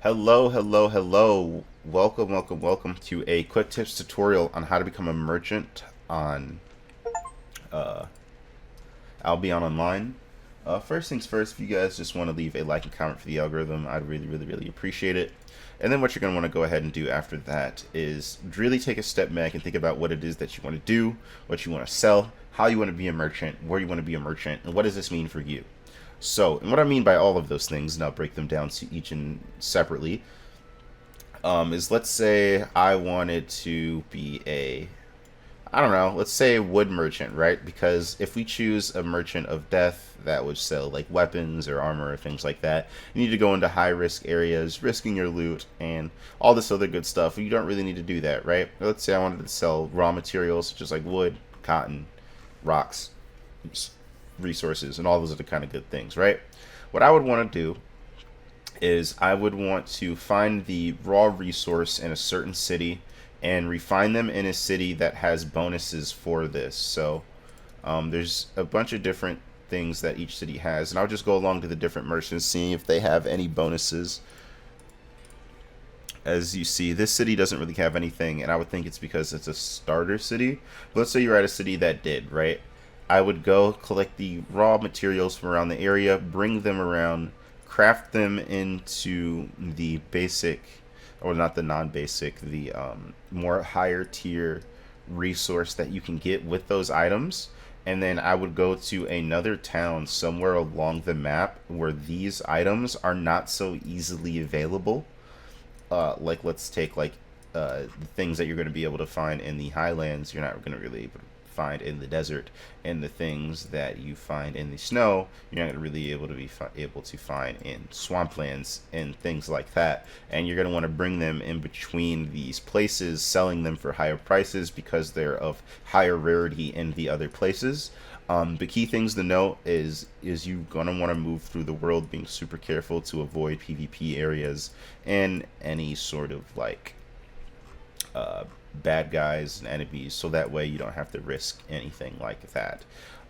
Hello, hello, hello. Welcome, welcome, welcome to a quick tips tutorial on how to become a merchant on uh, Albion Online. First things first, if you guys just want to leave a like and comment for the algorithm, I'd really, really, really appreciate it. And then what you're going to want to go ahead and do after that is really take a step back and think about what it is that you want to do, what you want to sell, how you want to be a merchant, where you want to be a merchant, and what does this mean for you. So, and what I mean by all of those things, and I'll break them down to each and separately, is let's say I wanted to be I don't know, let's say a wood merchant, right? Because if we choose a merchant of death that would sell like weapons or armor or things like that, you need to go into high risk areas, risking your loot and all this other good stuff. You don't really need to do that, right? Let's say I wanted to sell raw materials such as like wood, cotton, rocks, resources, and all those other kind of good things, right? What I would want to do is I would want to find the raw resource in a certain city and refine them in a city that has bonuses for this. So there's a bunch of different things that each city has, and I'll just go along to the different merchants, seeing if they have any bonuses. As you see, this city doesn't really have anything, and I would think it's because it's a starter city. But let's say you're at a city that did, right? I would go collect the raw materials from around the area, bring them around, craft them into the basic, or not the non-basic, the more higher tier resource that you can get with those items. And then I would go to another town somewhere along the map where these items are not so easily available. Like let's take like the things that you're going to be able to find in the highlands, you're not going to really able to find in the desert, and the things that you find in the snow, you're not going to really able to find in swamplands and things like that. And you're going to want to bring them in between these places, selling them for higher prices because they're of higher rarity in the other places. The key things to note is you're gonna want to move through the world being super careful to avoid PvP areas and any sort of like bad guys and enemies, so that way you don't have to risk anything like that.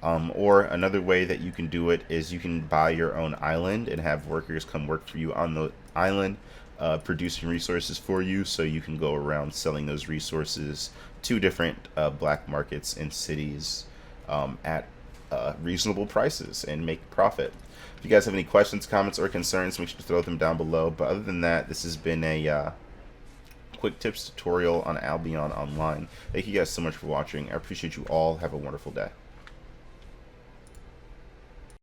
Or another way that you can do it is you can buy your own island and have workers come work for you on the island, producing resources for you, so you can go around selling those resources to different black markets and cities at reasonable prices and make profit. If you guys have any questions, comments, or concerns, make sure to throw them down below. But other than that, this has been a quick tips tutorial on Albion Online. Thank you guys so much for watching. I appreciate you all. Have a wonderful day.